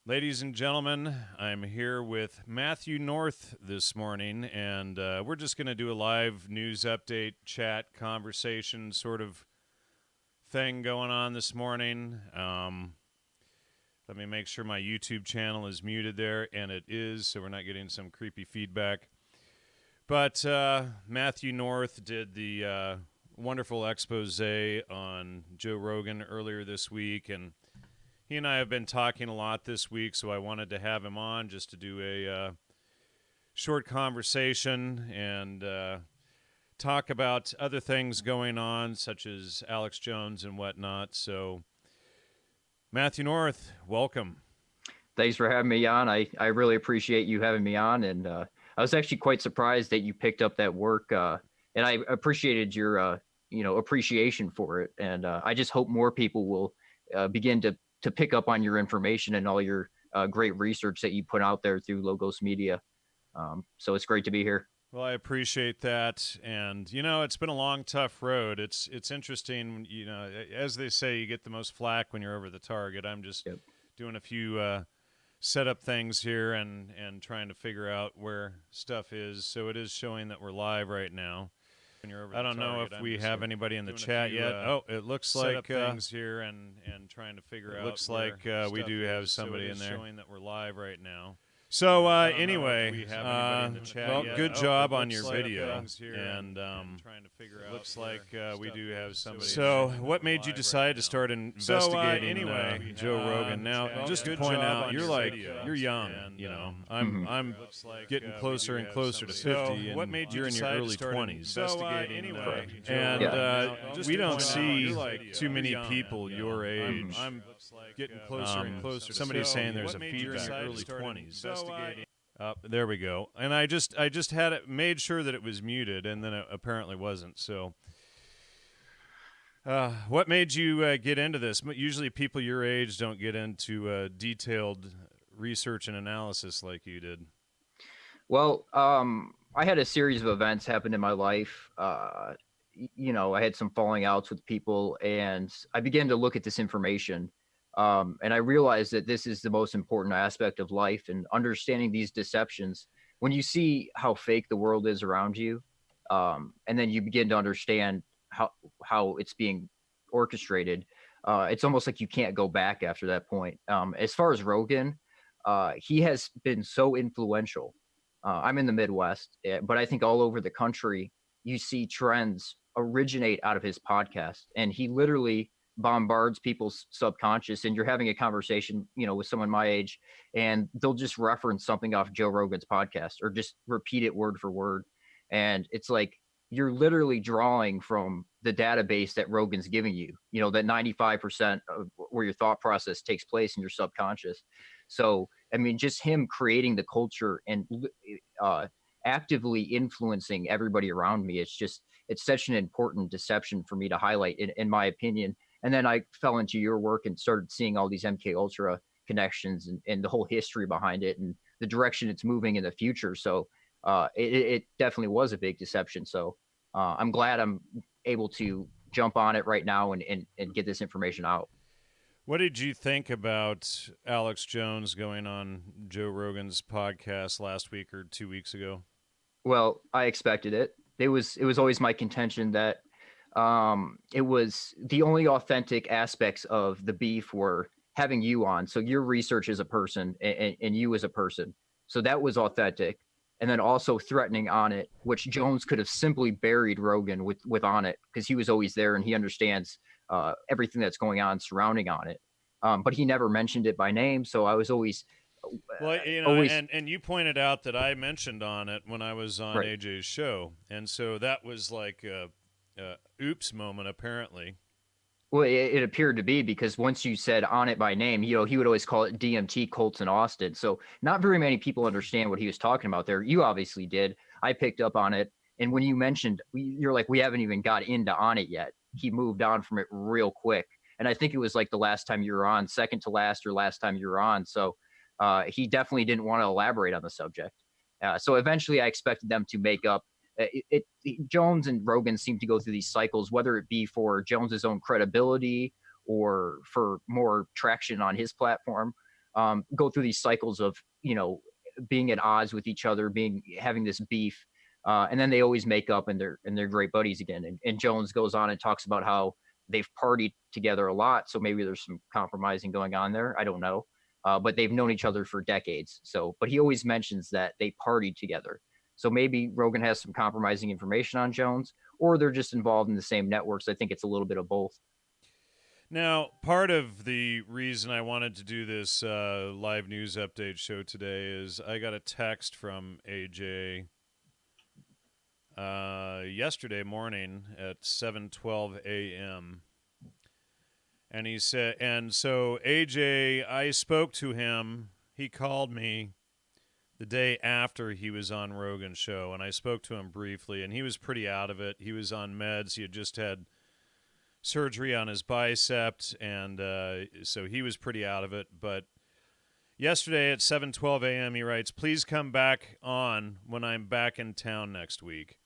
Ladies and gentlemen, I'm here with Matthew North this morning, and we're just going to do a live news update, chat, conversation sort of thing going on this morning. Let me make sure my YouTube channel is muted there, and it is, so we're not getting some creepy feedback. But Matthew North did the wonderful expose on Joe Rogan earlier this week, and he and I have been talking a lot this week, so I wanted to have him on just to do a short conversation and talk about other things going on, such as Alex Jones and whatnot. So, Matthew North, welcome. Thanks for having me on. I really appreciate you having me on, and I was actually quite surprised that you picked up that work, and I appreciated your appreciation for it. And I just hope more people will begin to pick up on your information and all your great research that you put out there through Logos Media. So it's great to be here. Well, I appreciate that, and it's been a long, tough road. It's interesting, as they say, you get the most flack when you're over the target. I'm just doing a few setup things here and trying to figure out where stuff is. So it is showing that we're live right now. I don't know if we have anybody in the chat yet. It looks like things here and trying to figure out. Looks like we do have somebody in there. Showing that we're live right now. So anyway, well, good job on your video, and trying to figure out. Looks like we do have somebody. So, what made you decide to start investigating Joe Rogan? Now, just to point out, you're young. I'm getting closer and closer to 50. What made you in your early 20s? And we don't see too many people your age. I'm getting closer and closer. Somebody's saying there's a feedback early 20s. There we go. And I just had it made sure that it was muted, and then it apparently wasn't. So, what made you get into this? Usually, people your age don't get into detailed research and analysis like you did. Well, I had a series of events happen in my life. I had some falling outs with people, and I began to look at this information. And I realized that this is the most important aspect of life, and understanding these deceptions. When you see how fake the world is around you, and then you begin to understand how it's being orchestrated, it's almost like you can't go back after that point. As far as Rogan, he has been so influential. I'm in the Midwest, but I think all over the country, you see trends originate out of his podcast, and he literally bombards people's subconscious. And you're having a conversation, with someone my age, and they'll just reference something off Joe Rogan's podcast or just repeat it word for word. And it's like you're literally drawing from the database that Rogan's giving you, that 95% of where your thought process takes place in your subconscious. So, I mean, just him creating the culture and actively influencing everybody around me. It's such an important deception for me to highlight, in my opinion. And then I fell into your work and started seeing all these MK Ultra connections and the whole history behind it and the direction it's moving in the future. So it definitely was a big deception. So I'm glad I'm able to jump on it right now and get this information out. What did you think about Alex Jones going on Joe Rogan's podcast last week or 2 weeks ago? Well, I expected it. It was always my contention that it was the only authentic aspects of the beef were having you on. So your research as a person and you as a person. So that was authentic. And then also threatening on it, which Jones could have simply buried Rogan with on it, because he was always there and he understands everything that's going on surrounding on it. But he never mentioned it by name. So I was always and you pointed out that I mentioned on it when I was on Right. AJ's show. And so that was like oops moment, apparently. Well, it appeared to be, because once you said on it by name, he would always call it DMT, Colts, and Austin. So not very many people understand what he was talking about there. You obviously did. I picked up on it. And when you mentioned, you're like, we haven't even got into on it yet. He moved on from it real quick. And I think it was like the last time you were on, second to last or last time you were on. So he definitely didn't want to elaborate on the subject. So eventually I expected them to make up. Jones and Rogan seem to go through these cycles, whether it be for Jones's own credibility or for more traction on his platform. go through these cycles of, being at odds with each other, having this beef, and then they always make up and they're great buddies again. And Jones goes on and talks about how they've partied together a lot, so maybe there's some compromising going on there. I don't know, but they've known each other for decades. So, but he always mentions that they partied together. So maybe Rogan has some compromising information on Jones, or they're just involved in the same networks. I think it's a little bit of both. Now, part of the reason I wanted to do this live news update show today is I got a text from AJ yesterday morning at 7:12 a.m. And he said, and so AJ, I spoke to him. He called me the day after he was on Rogan's show, and I spoke to him briefly, and he was pretty out of it. He was on meds. He had just had surgery on his bicep, and so he was pretty out of it. But yesterday at 7:12 a.m., he writes, "Please come back on when I'm back in town next week."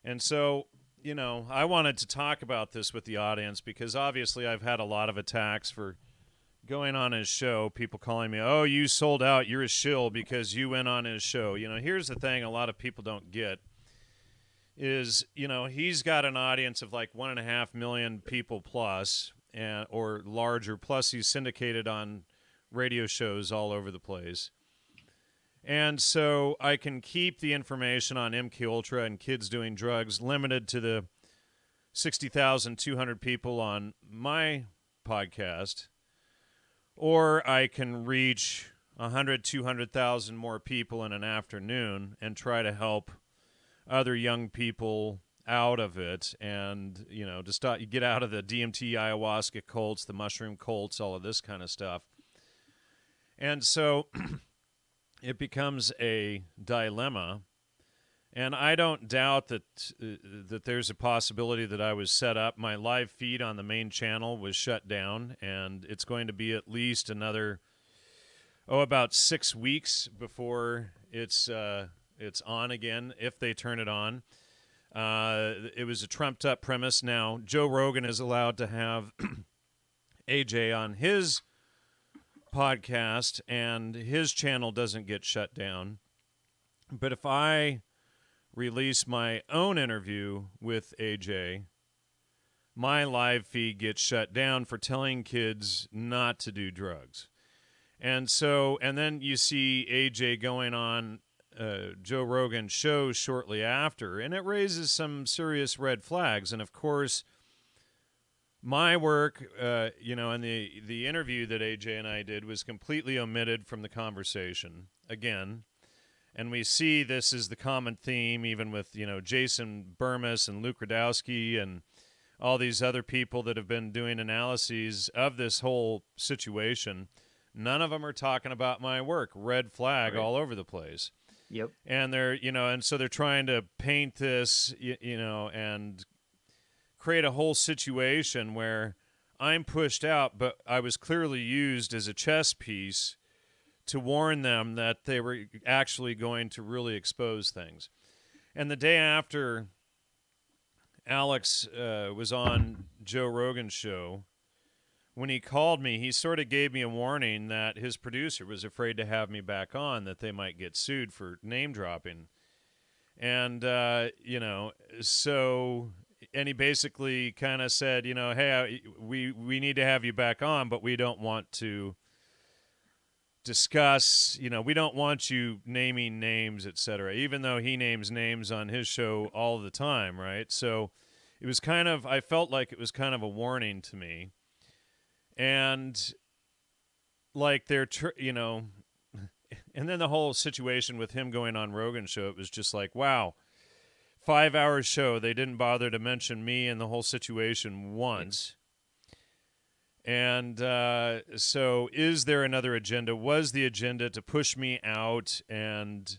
And so, I wanted to talk about this with the audience because obviously I've had a lot of attacks for going on his show, people calling me, "Oh, you sold out, you're a shill because you went on his show." Here's the thing a lot of people don't get is, he's got an audience of like 1.5 million people plus, or larger, plus he's syndicated on radio shows all over the place. And so I can keep the information on MK Ultra and kids doing drugs limited to the 60,200 people on my podcast, or I can reach 100, 200,000 more people in an afternoon and try to help other young people out of it, and to start, you get out of the DMT, ayahuasca cults, the mushroom cults, all of this kind of stuff. And so it becomes a dilemma, and I don't doubt that there's a possibility that I was set up. My live feed on the main channel was shut down, and it's going to be at least another about 6 weeks before it's on again, if they turn it on. It was a trumped-up premise. Now, Joe Rogan is allowed to have AJ on his podcast, and his channel doesn't get shut down. But if I release my own interview with AJ, my live feed gets shut down for telling kids not to do drugs. And then you see AJ going on Joe Rogan's show shortly after, and it raises some serious red flags. And of course, my work, and the interview that AJ and I did was completely omitted from the conversation again. And we see this is the common theme, even with Jason Burmis and Luke Radowski and all these other people that have been doing analyses of this whole situation. None of them are talking about my work. Red flag right all over the place. Yep. And they're, and so they're trying to paint this, and create a whole situation where I'm pushed out, but I was clearly used as a chess piece to warn them that they were actually going to really expose things. And the day after Alex was on Joe Rogan's show, when he called me, he sort of gave me a warning that his producer was afraid to have me back on, that they might get sued for name dropping. And, and he basically kind of said, hey, we need to have you back on, but we don't want to discuss, we don't want you naming names, etc., even though he names names on his show all the time, right? So it was I felt like it was kind of a warning to me. And like they're, and then the whole situation with him going on Rogan's show, it was just like, wow, 5-hour show. They didn't bother to mention me and the whole situation once. And so is there another agenda? Was the agenda to push me out and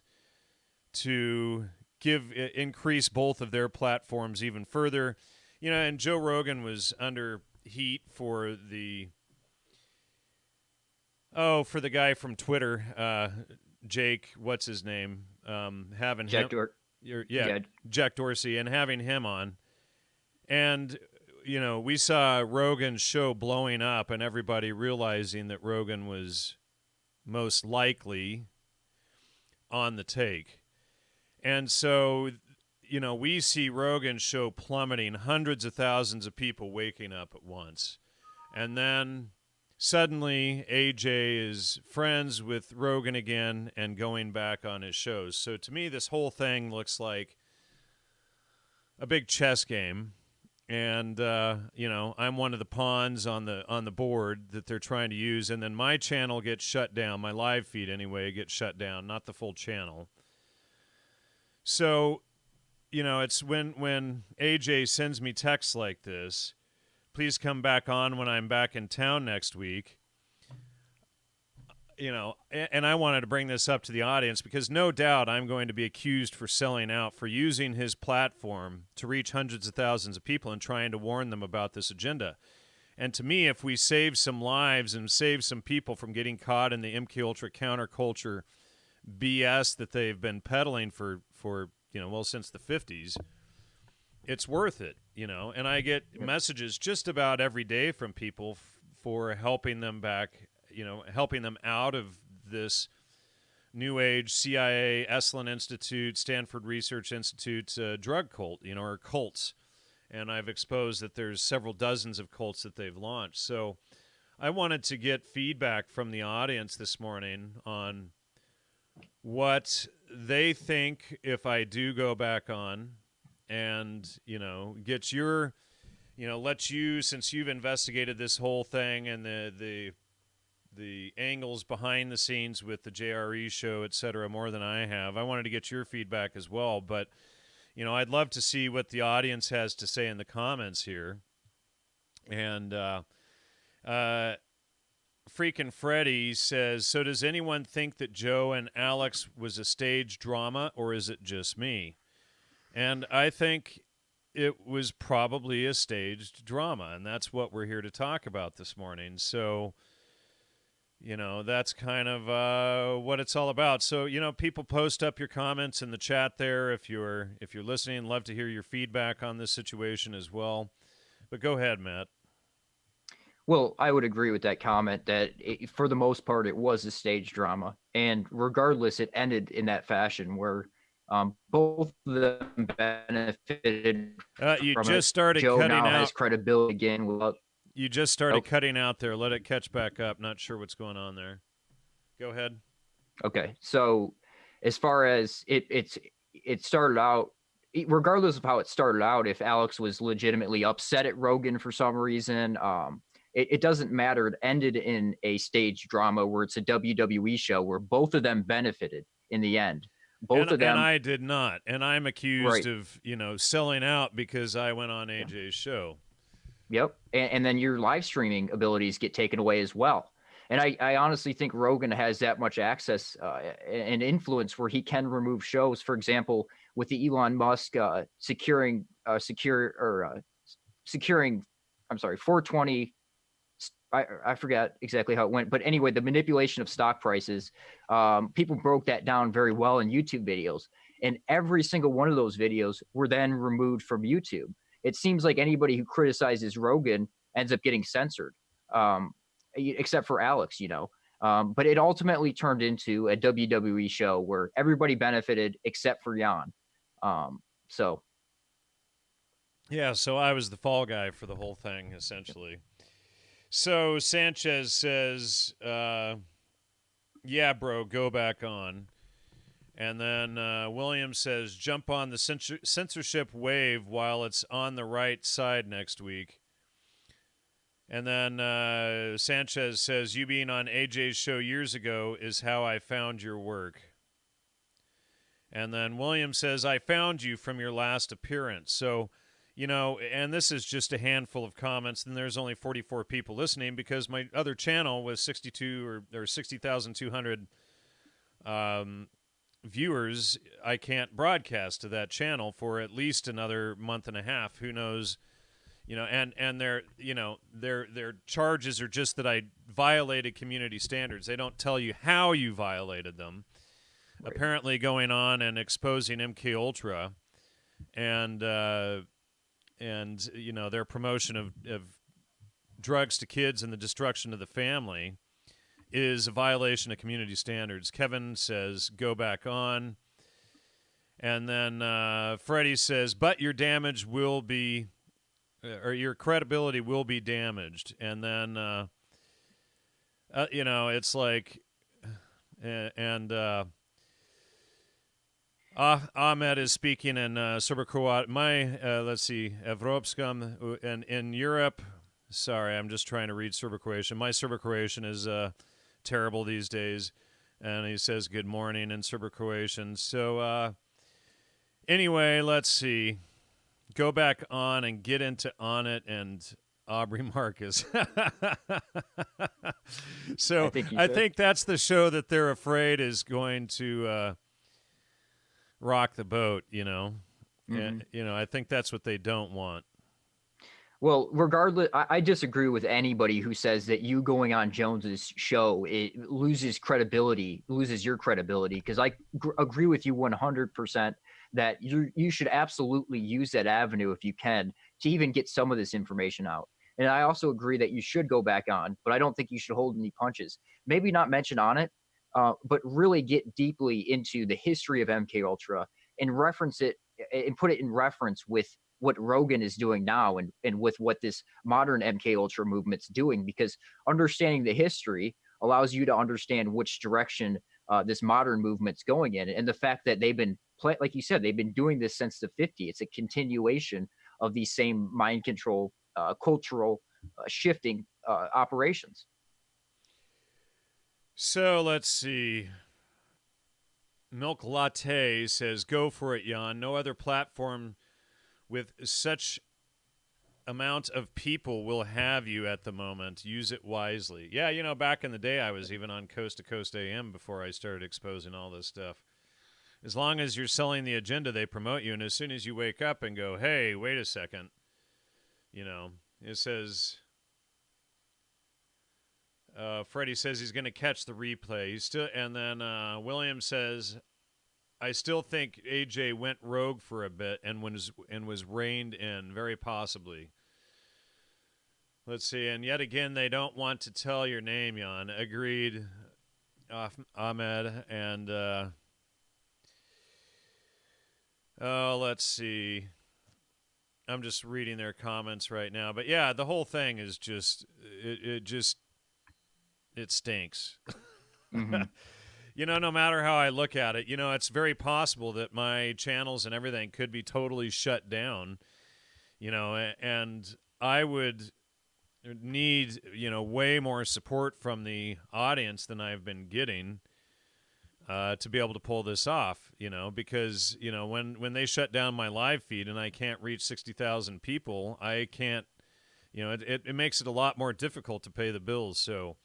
to increase both of their platforms even further? And Joe Rogan was under heat for the guy from Twitter, Jake, what's his name? Having Jack Jack Dorsey, and having him on. And we saw Rogan's show blowing up and everybody realizing that Rogan was most likely on the take. And so, we see Rogan's show plummeting, hundreds of thousands of people waking up at once. And then suddenly AJ is friends with Rogan again and going back on his shows. So to me, this whole thing looks like a big chess game. And, I'm one of the pawns on the board that they're trying to use. And then my channel gets shut down. My live feed, anyway, gets shut down, not the full channel. So, it's when AJ sends me texts like this, please come back on when I'm back in town next week. And I wanted to bring this up to the audience because no doubt I'm going to be accused for selling out, for using his platform to reach hundreds of thousands of people and trying to warn them about this agenda. And to me, if we save some lives and save some people from getting caught in the MK Ultra counterculture BS that they've been peddling for since the 50s, it's worth it, And I get messages just about every day from people for helping them back, helping them out of this New Age, CIA, Esalen Institute, Stanford Research Institute drug cult, or cults. And I've exposed that there's several dozens of cults that they've launched. So I wanted to get feedback from the audience this morning on what they think if I do go back on and, get your, let you, since you've investigated this whole thing and the angles behind the scenes with the JRE show, et cetera, more than I have. I wanted to get your feedback as well, but, I'd love to see what the audience has to say in the comments here. And Freakin' Freddy says, so does anyone think that Joe and Alex was a stage drama, or is it just me? And I think it was probably a staged drama, and that's what we're here to talk about this morning. So, that's kind of what it's all about. So, people, post up your comments in the chat there if you're listening. Love to hear your feedback on this situation as well. But go ahead, Matt. Well, I would agree with that comment that for the most part, it was a stage drama. And regardless, it ended in that fashion where both of them benefited you from just it. started Joe cutting now out. has credibility again. You just started cutting out there. Let it catch back up. Not sure what's going on there. Go ahead. Okay. So as far as it started out, regardless of how it started out, if Alex was legitimately upset at Rogan for some reason, it doesn't matter. It ended in a stage drama where it's a WWE show where both of them benefited in the end. Both of them. And I did not. And I'm accused of, selling out because I went on AJ's show. Yep. And then your live streaming abilities get taken away as well. And I honestly think Rogan has that much access and influence where he can remove shows. For example, with the Elon Musk securing 420. I forget exactly how it went, but anyway, the manipulation of stock prices, people broke that down very well in YouTube videos, and every single one of those videos were then removed from YouTube. It seems like anybody who criticizes Rogan ends up getting censored, except for Alex, but it ultimately turned into a WWE show where everybody benefited except for Jan. So I was the fall guy for the whole thing, essentially. So Sanchez says, yeah, bro, go back on. And then Williams says, jump on the censorship wave while it's on the right side next week. And then Sanchez says, you being on AJ's show years ago is how I found your work. And then Williams says, I found you from your last appearance. So, and this is just a handful of comments, and there's only 44 people listening because my other channel was 62 or 60,200 viewers. I can't broadcast to that channel for at least another month and a half. Who knows? And their charges are just that I violated community standards. They don't tell you how you violated them. Right. Apparently going on and exposing MK Ultra and their promotion of drugs to kids and the destruction of the family is a violation of community standards. Kevin says, go back on. And then Freddie says, but your damage will be, or your credibility will be damaged. And then, it's like, Ahmed is speaking in Serbo-Croat. Let's see, Evropskam, and in Europe. Sorry, I'm just trying to read Serbo-Croatian. My Serbo-Croatian is terrible these days. And he says good morning in Serbo-Croatian. So anyway, let's see. Go back on and get into On It and Aubrey Marcus. So I think that's the show that they're afraid is going to rock the boat, And, I think that's what they don't want. Well, regardless, I disagree with anybody who says that you going on Jones's show, it loses your credibility, because I agree with you 100% that you should absolutely use that avenue if you can to even get some of this information out. And I also agree that you should go back on, but I don't think you should hold any punches. Maybe not mention On It, but really get deeply into the history of MK Ultra and reference it and put it in reference with what Rogan is doing now and with what this modern MK Ultra movement's doing, because understanding the history allows you to understand which direction this modern movement's going in. And the fact that they've been, like you said, they've been doing this since the 50s. It's a continuation of these same mind control, cultural shifting operations. So let's see. Milk Latte says, go for it, Jan. No other platform with such amount of people will have you at the moment. Use it wisely. Yeah, back in the day, I was even on Coast to Coast AM before I started exposing all this stuff. As long as you're selling the agenda, they promote you. And as soon as you wake up and go, hey, wait a second, it says, Freddie says he's going to catch the replay. And then William says, I still think AJ went rogue for a bit and was reined in, very possibly. Let's see, and yet again, they don't want to tell your name, Jan. Agreed, Ahmed. And let's see. I'm just reading their comments right now, but yeah, the whole thing is just it stinks. Mm-hmm. No matter how I look at it, it's very possible that my channels and everything could be totally shut down, and I would need, way more support from the audience than I've been getting to be able to pull this off, because, when they shut down my live feed and I can't reach 60,000 people, I can't, it makes it a lot more difficult to pay the bills. So,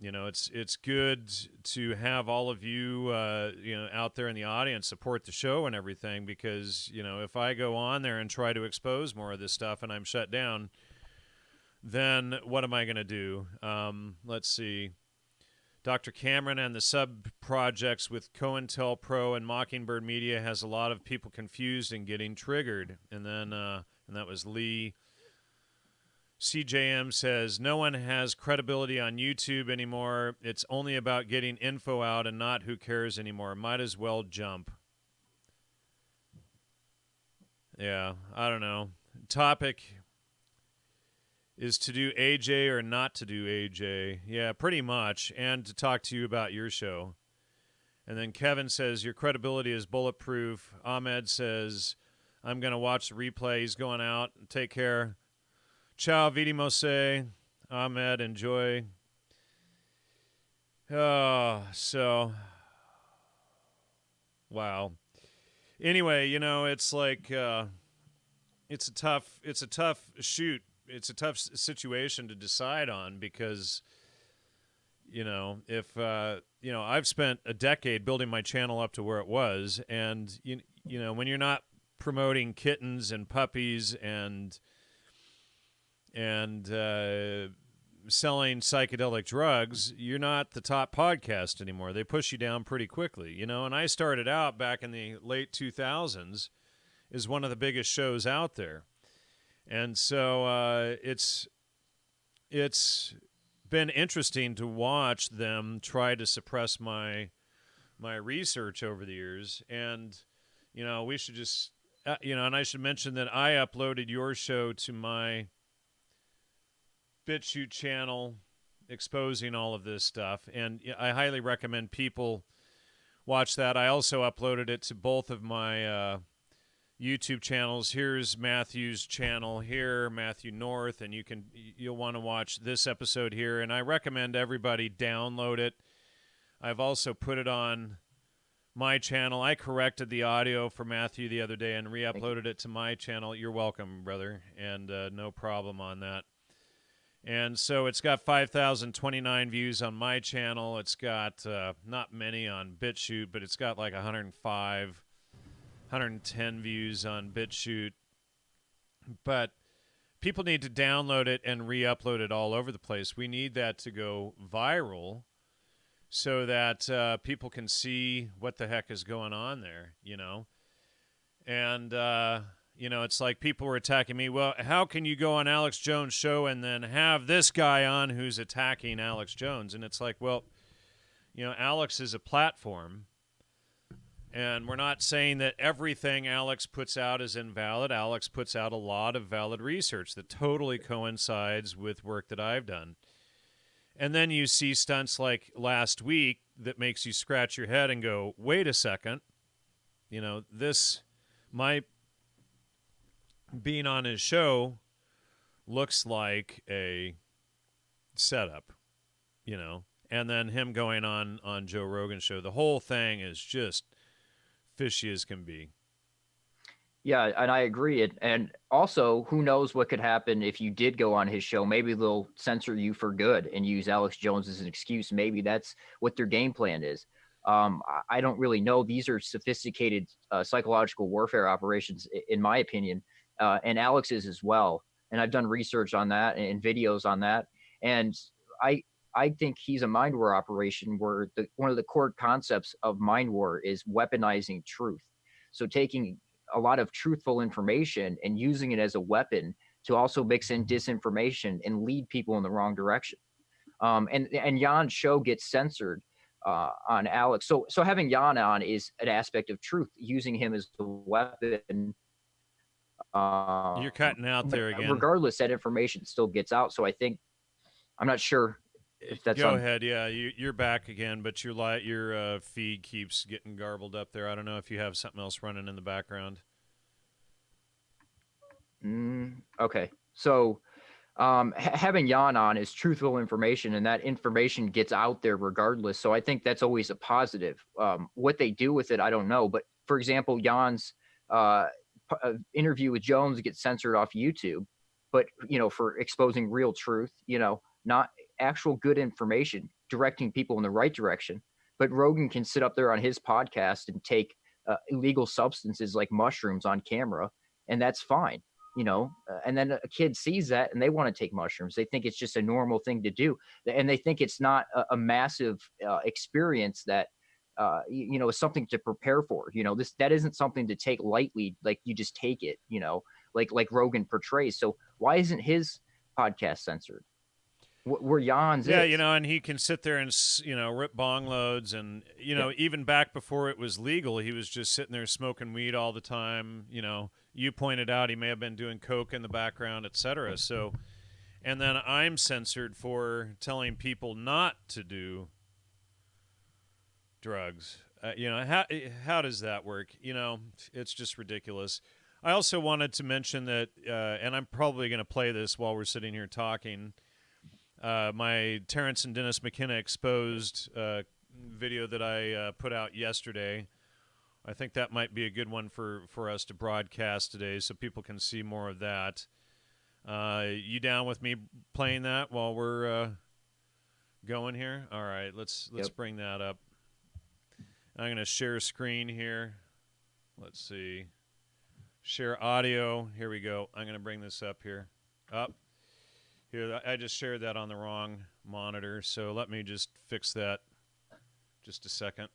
it's good to have all of you, out there in the audience support the show and everything, because, if I go on there and try to expose more of this stuff and I'm shut down, then what am I going to do? Let's see. Dr. Cameron and the sub-projects with COINTELPRO and Mockingbird Media has a lot of people confused and getting triggered. And then, and that was Lee. CJM says, no one has credibility on YouTube anymore. It's only about getting info out and not who cares anymore. Might as well jump. Yeah, I don't know. Topic is to do AJ or not to do AJ. Yeah, pretty much. And to talk to you about your show. And then Kevin says, your credibility is bulletproof. Ahmed says, I'm going to watch the replay. He's going out. Take care. Ciao, vidi mose. Ahmed, enjoy. So, wow. Anyway, it's like, it's a tough shoot. It's a tough situation to decide on, because, if, I've spent a decade building my channel up to where it was. And, when you're not promoting kittens and puppies and selling psychedelic drugs, you're not the top podcast anymore. They push you down pretty quickly, and I started out back in the late 2000s as one of the biggest shows out there. And so it's been interesting to watch them try to suppress my research over the years. And we should just and I should mention that I uploaded your show to my BitChute channel, exposing all of this stuff, and I highly recommend people watch that. I also uploaded it to both of my YouTube channels. Here's Matthew's channel here, Matthew North, and you'll want to watch this episode here, and I recommend everybody download it. I've also put it on my channel. I corrected the audio for Matthew the other day and re-uploaded it to my channel. You're welcome, brother, and no problem on that. And so it's got 5,029 views on my channel. It's got not many on BitChute, but it's got like 105, 110 views on BitChute. But people need to download it and re-upload it all over the place. We need that to go viral so that people can see what the heck is going on there, And it's like people were attacking me. Well, how can you go on Alex Jones' show and then have this guy on who's attacking Alex Jones? And it's like, well, Alex is a platform, and we're not saying that everything Alex puts out is invalid. Alex puts out a lot of valid research that totally coincides with work that I've done. And then you see stunts like last week that makes you scratch your head and go, wait a second, my being on his show looks like a setup, and then him going on Joe Rogan's show. The whole thing is just fishy as can be. Yeah, and I agree. And also, who knows what could happen if you did go on his show? Maybe they'll censor you for good and use Alex Jones as an excuse. Maybe that's what their game plan is. I don't really know. These are sophisticated psychological warfare operations, in my opinion, and Alex is as well. And I've done research on that and videos on that. And I think he's a mind war operation where one of the core concepts of mind war is weaponizing truth. So taking a lot of truthful information and using it as a weapon to also mix in disinformation and lead people in the wrong direction. And Jan's show gets censored on Alex. So having Jan on is an aspect of truth, using him as a weapon. You're cutting out there again. Regardless, that information still gets out. So I think, I'm not sure if that's Go ahead. Yeah, you're back again, but your feed keeps getting garbled up there. I don't know if you have something else running in the background. Okay. So having Jan on is truthful information, and that information gets out there regardless. So I think that's always a positive. What they do with it, I don't know. But for example, Jan's interview with Jones gets censored off YouTube, but for exposing real truth, not actual good information, directing people in the right direction. But Rogan can sit up there on his podcast and take illegal substances like mushrooms on camera, and that's fine, and then a kid sees that and they want to take mushrooms. They think it's just a normal thing to do, and they think it's not a massive experience that is something to prepare for. That isn't something to take lightly, like you just take it, like Rogan portrays. So why isn't his podcast censored? Where Jan's is. And he can sit there and rip bong loads, and even back before it was legal, he was just sitting there smoking weed all the time. You pointed out he may have been doing coke in the background, etc. So, and then I'm censored for telling people not to do drugs. How does that work? It's just ridiculous. I also wanted to mention that, and I'm probably going to play this while we're sitting here talking. My Terrence and Dennis McKenna exposed video that I put out yesterday. I think that might be a good one for us to broadcast today so people can see more of that. You down with me playing that while we're going here? All right, let's bring that up. I'm going to share screen here. Let's see. Share audio. Here we go. I'm going to bring this up here. Up. Here, I just shared that on the wrong monitor, so let me just fix that just a second.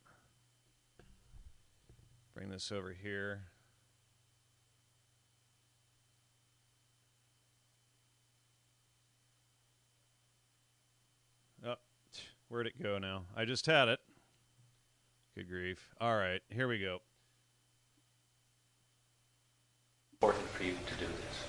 Bring this over here. Where'd it go now? I just had it. Good grief. All right, here we go. Important for you to do this.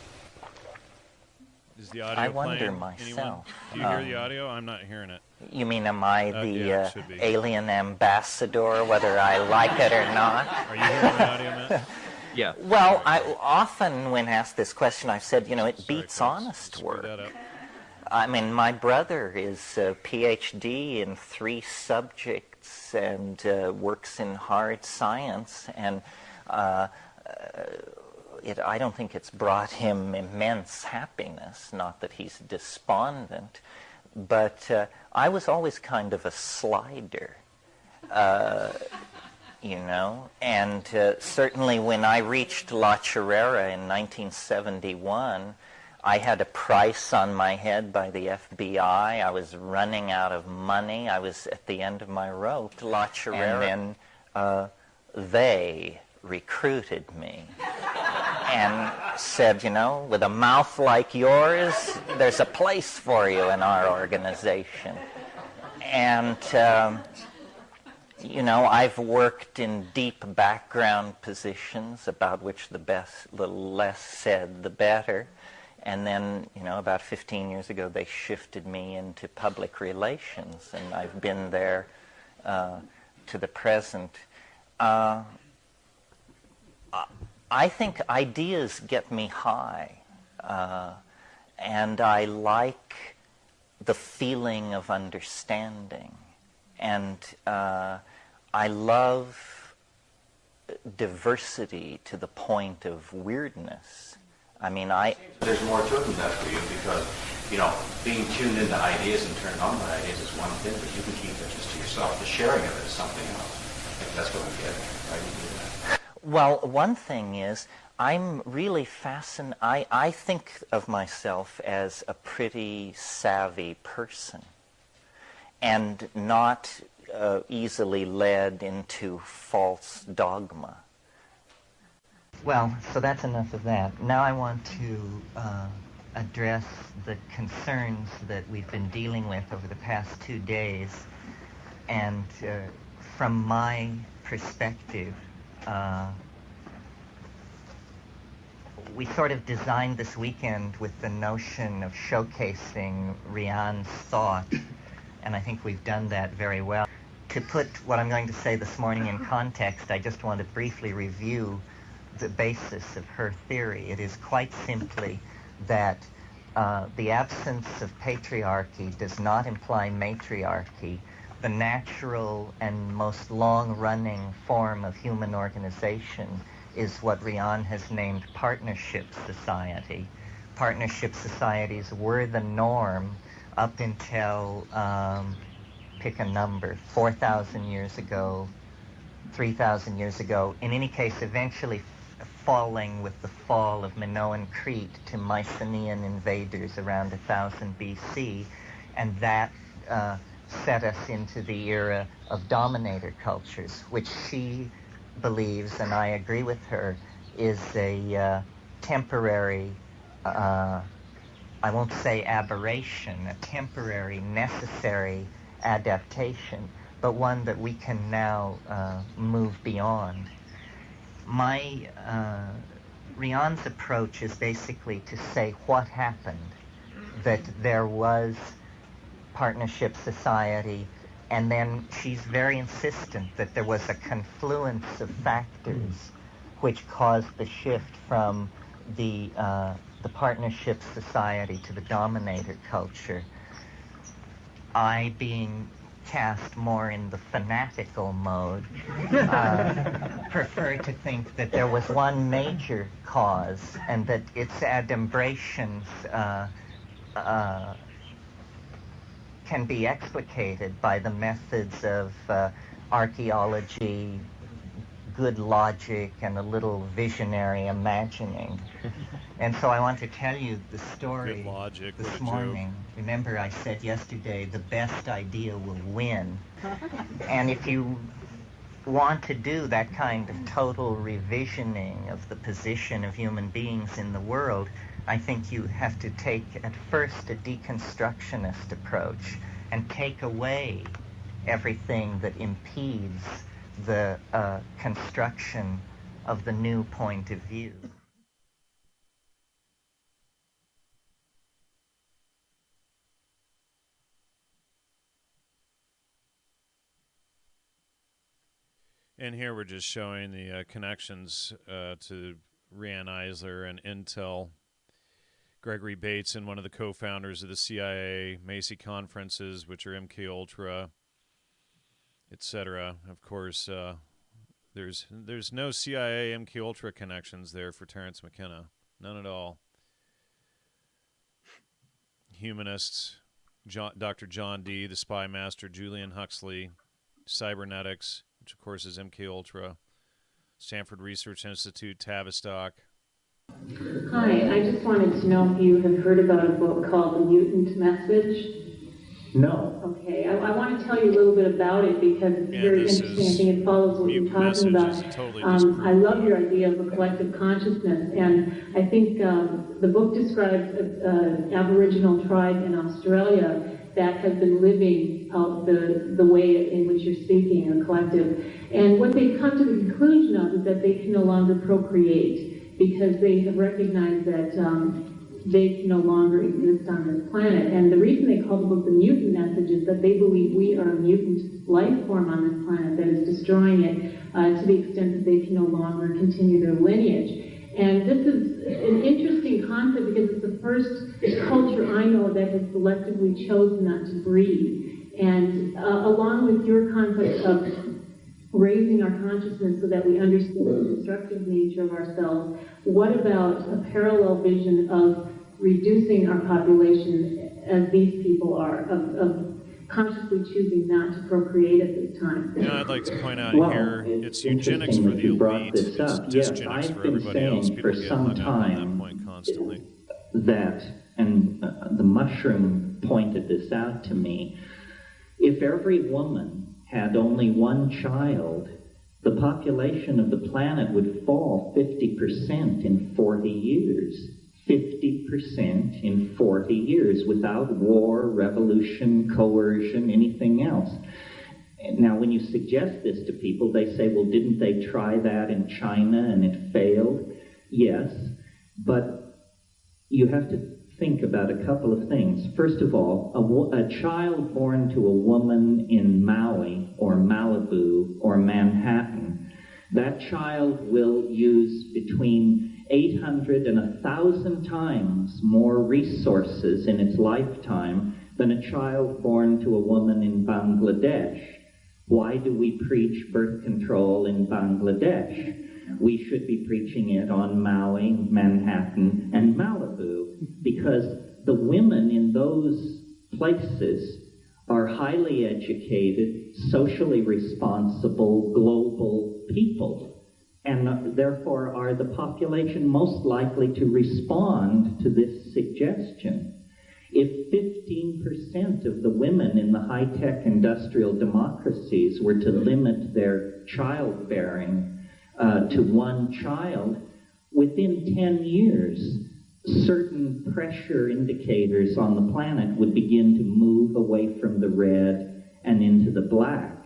Is the audio I wonder playing? myself. Anyone? Do you hear the audio? I'm not hearing it. You mean, am I the yeah, it should be. alien ambassador, whether I like it or not? Are you hearing the audio, Matt? Yeah. Well, I often, when asked this question, I've said, it Sorry, beats folks. honest Screw work. that up. I mean, my brother is a PhD in 3 subjects and works in hard science, and I don't think it's brought him immense happiness, not that he's despondent, but I was always kind of a slider, and certainly when I reached La Chorrera in 1971, I had a price on my head by the FBI. I was running out of money. I was at the end of my rope. La Chorrera. And then they recruited me and said, with a mouth like yours, there's a place for you in our organization. And, I've worked in deep background positions about which the less said, the better. And then, about 15 years ago, they shifted me into public relations, and I've been there to the present. I think ideas get me high, and I like the feeling of understanding, and I love diversity to the point of weirdness. I mean, There's more to it than that for you because, being tuned into ideas and turned on by ideas is one thing, but you can keep that just to yourself. The sharing of it is something else. I think that's what I'm getting. Right? You do that. Well, one thing is, I'm really fascinated. I think of myself as a pretty savvy person and not easily led into false dogma. Well, so that's enough of that. Now I want to address the concerns that we've been dealing with over the past 2 days. And from my perspective, we sort of designed this weekend with the notion of showcasing Rian's thought, and I think we've done that very well. To put what I'm going to say this morning in context, I just want to briefly review the basis of her theory. It is quite simply that the absence of patriarchy does not imply matriarchy. The natural and most long-running form of human organization is what Rian has named partnership society. Partnership societies were the norm up until, pick a number, 4,000 years ago, 3,000 years ago. In any case, eventually falling with the fall of Minoan Crete to Mycenaean invaders around 1000 BC, and that set us into the era of dominator cultures, which she believes, and I agree with her, is a temporary, I won't say aberration, a temporary, necessary adaptation, but one that we can now move beyond. My Rian's approach is basically to say what happened, that there was partnership society, and then she's very insistent that there was a confluence of factors which caused the shift from the partnership society to the dominator culture. I, being cast more in the fanatical mode, prefer to think that there was one major cause and that its adumbrations can be explicated by the methods of archaeology, good logic, and a little visionary imagining. And so I want to tell you the story this morning. Remember, I said yesterday, the best idea will win. And if you want to do that kind of total revisioning of the position of human beings in the world, I think you have to take at first a deconstructionist approach and take away everything that impedes the construction of the new point of view. And here we're just showing the connections to Riane Eisler and Intel. Gregory Bateson, one of the co-founders of the CIA, Macy Conferences, which are MK Ultra, etc. Of course, there's no CIA MK Ultra connections there for Terence McKenna, none at all. Humanists, Dr. John Dee, the Spy Master, Julian Huxley, Cybernetics, which of course is MK Ultra, Stanford Research Institute, Tavistock. Hi, I just wanted to know if you have heard about a book called The Mutant Message. No. Okay, I want to tell you a little bit about it because it's very interesting. I think it follows what you're talking about. Totally I love your idea of a collective consciousness, and I think the book describes an Aboriginal tribe in Australia that has been living out the way in which you're speaking, a collective. And what they've come to the conclusion of is that they can no longer procreate because they have recognized that they can no longer exist on this planet. And the reason they call the book The Mutant Message is that they believe we are a mutant life form on this planet that is destroying it to the extent that they can no longer continue their lineage. And this is an interesting concept because it's the first culture I know that has selectively chosen not to breed. And along with your concept of raising our consciousness so that we understand the destructive nature of ourselves, what about a parallel vision of reducing our population as these people are, of consciously choosing not to procreate at this time? You know, I'd like to point out here, it's eugenics for the elite, it's dysgenics for everybody else. People get hung up on that point constantly. That, and the mushroom pointed this out to me, if every woman had only one child, the population of the planet would fall 50% in 40 years. 50% in 40 years without war, revolution, coercion, anything else. Now, when you suggest this to people, they say, well, didn't they try that in China and it failed? Yes, but you have to think about a couple of things. First of all, a child born to a woman in Maui or Malibu or Manhattan, that child will use between 800 and 1,000 times more resources in its lifetime than a child born to a woman in Bangladesh. Why do we preach birth control in Bangladesh? We should be preaching it on Maui, Manhattan, and Malibu, because the women in those places are highly educated, socially responsible, global people, and therefore are the population most likely to respond to this suggestion. If 15% of the women in the high-tech industrial democracies were to limit their childbearing to one child, within 10 years, certain pressure indicators on the planet would begin to move away from the red and into the black.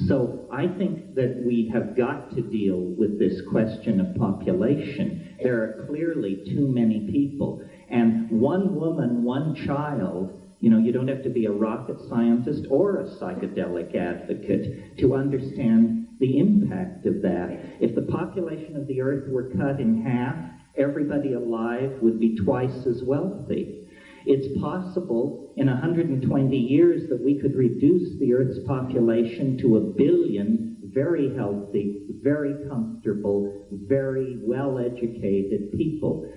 So I think that we have got to deal with this question of population. There are clearly too many people. And one woman, one child, you know, you don't have to be a rocket scientist or a psychedelic advocate to understand the impact of that. If the population of the Earth were cut in half, everybody alive would be twice as wealthy. It's possible in 120 years that we could reduce the Earth's population to 1 billion very healthy, very comfortable, very well-educated people.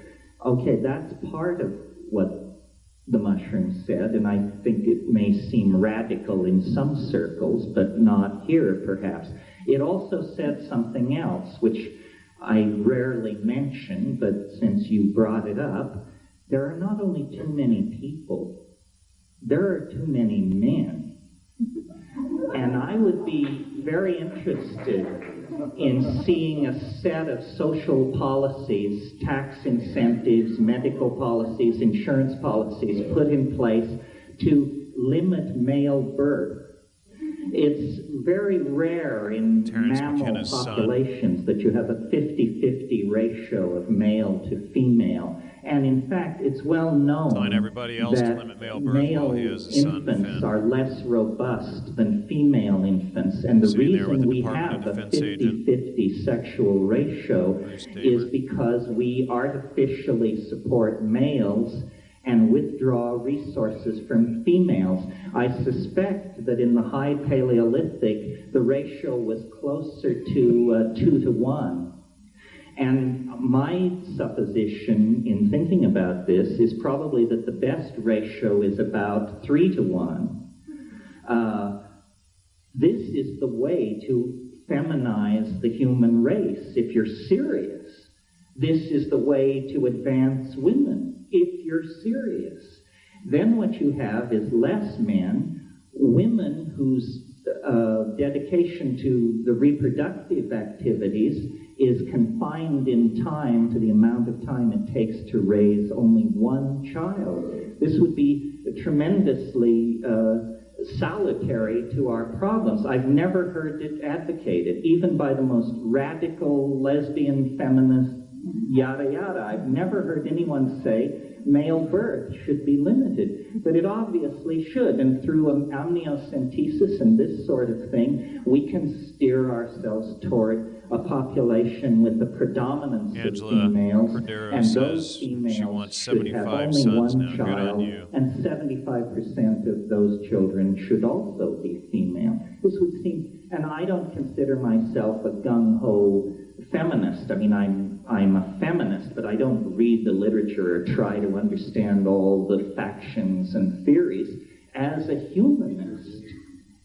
Okay, that's part of what the mushroom said, and I think it may seem radical in some circles, but not here, perhaps. It also said something else, which I rarely mention, but since you brought it up, there are not only too many people, there are too many men. And I would be very interested in seeing a set of social policies, tax incentives, medical policies, insurance policies put in place to limit male birth. It's very rare in Terence mammal McKenna's son. populations that you have a 50-50 ratio of male to female. And in fact, it's well known Telling everybody else to that limit male birth while he has a son, infants Finn. are less robust than female infants. And the Sitting there with reason the we Department have of a Defense agent, 50-50 sexual ratio Bruce Tabor. is because we artificially support males and withdraw resources from females. I suspect that in the High Paleolithic, the ratio was closer to 2 to 1. And my supposition in thinking about this is probably that the best ratio is about 3 to 1. This is the way to feminize the human race. If you're serious, this is the way to advance women. If you're serious, then what you have is less men, women whose dedication to the reproductive activities is confined in time to the amount of time it takes to raise only one child. This would be tremendously salutary to our problems. I've never heard it advocated, even by the most radical lesbian feminist, yada yada. I've never heard anyone say male birth should be limited, but it obviously should. And through amniocentesis and this sort of thing, we can steer ourselves toward a population with the predominance Angela of females, Cordero and says those she females wants should have 75 only sons one now. Good on child, you. and 75% of those children should also be female. This would seem, and I don't consider myself a gung-ho feminist. I mean, I'm a feminist, but I don't read the literature or try to understand all the factions and theories. As a humanist,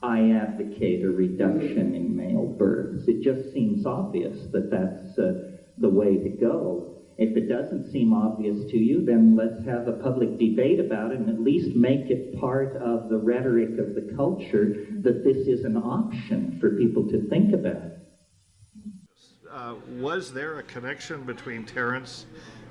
I advocate a reduction in male births. It just seems obvious that that's the way to go. If it doesn't seem obvious to you, then let's have a public debate about it and at least make it part of the rhetoric of the culture that this is an option for people to think about. Was there a connection between Terence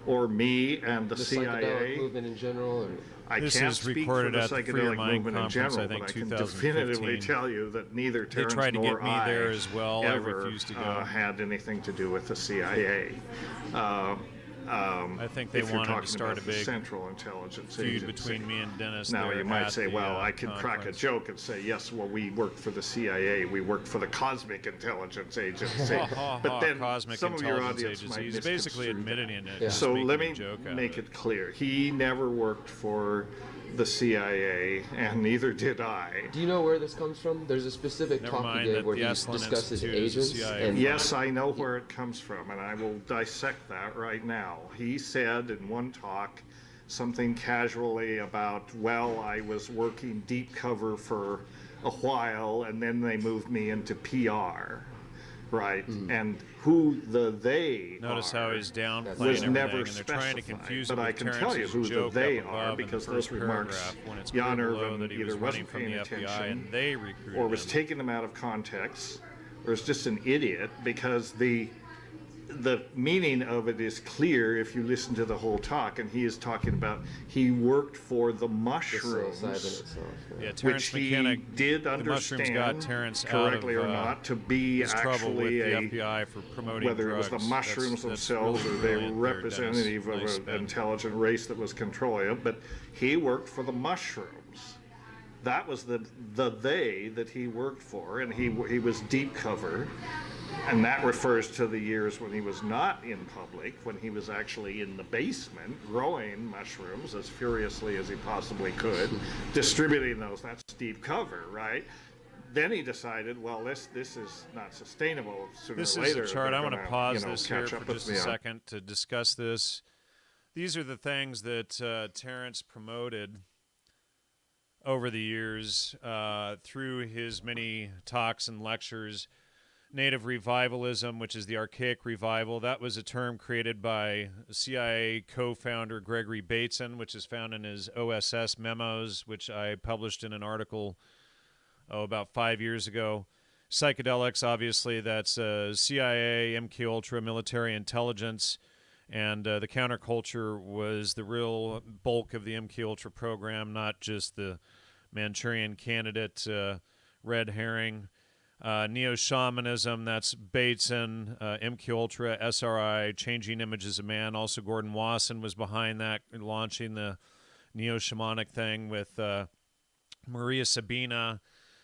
or me and the CIA? Psychedelic movement in general? Or? I This can't is speak recorded for the at the Free psychedelic Your Mind movement in conference, general, I think, but I can 2015. definitively tell you that neither They Terence tried to nor get me I there as well. I ever refused to go. had anything to do with the CIA. I think they if you're wanted to talking start about a the big Central Intelligence feud Agency. between me and Dennis. Now there you might at say, the, well, I could crack a conference. joke and say, yes, well, we worked for the CIA, we worked for the Cosmic Intelligence Agency. But then Cosmic some of your Intelligence audience Agency. might He's basically misconstrue admitting it. Yeah. just So making let a me joke out make of it clear. He never worked for the CIA, and neither did I. Do you know where this comes from? There's a specific Never talk mind he that gave where the he Esalen discusses Institute is a agents. CIA And Yes, I know where it comes from, and I will dissect that right now. He said in one talk something casually about, well, I was working deep cover for a while, and then they moved me into PR, right? And who the they Notice are how he's downplaying was everything, never and they're trying to specified. confuse But it I with can tell you Terence's who the joke they up are, above in because the those first remarks paragraph when it's Jan clear below Irvin that he either was running wasn't from the paying FBI attention and they recruited or was him. taking them out of context, or is just an idiot, because the meaning of it is clear if you listen to the whole talk, and he is talking about he worked for the the mushrooms, psilocybin itself. Yeah, which Terence he McKenna did the mushrooms got understand, Terrence correctly out of, or not, to be his trouble with actually the a FBI for promoting whether drugs. it was the mushrooms That's themselves really or they were brilliant there, Dennis. representative Nice of spin. an intelligent race that was controlling it, but he worked for the mushrooms. That was the they that he worked for, and he was deep cover, and that refers to the years when he was not in public, when he was actually in the basement growing mushrooms as furiously as he possibly could, distributing those. That's deep cover, right? Then he decided, well, this is not sustainable. Sooner This or is later, a chart. they're I want to gonna, pause this here catch up for with just a me on- second to discuss this. These are the things that Terrence promoted over the years through his many talks and lectures. Native revivalism, which is the archaic revival, that was a term created by CIA co-founder Gregory Bateson, which is found in his OSS memos, which I published in an article about 5 years ago. Psychedelics, obviously, that's CIA, MK-Ultra, military intelligence, and the counterculture was the real bulk of the MK-Ultra program, not just the Manchurian Candidate, red herring. Neo-shamanism, that's Bateson, MKUltra, SRI, Changing Images of Man. Also, Gordon Wasson was behind that, launching the neo-shamanic thing with Maria Sabina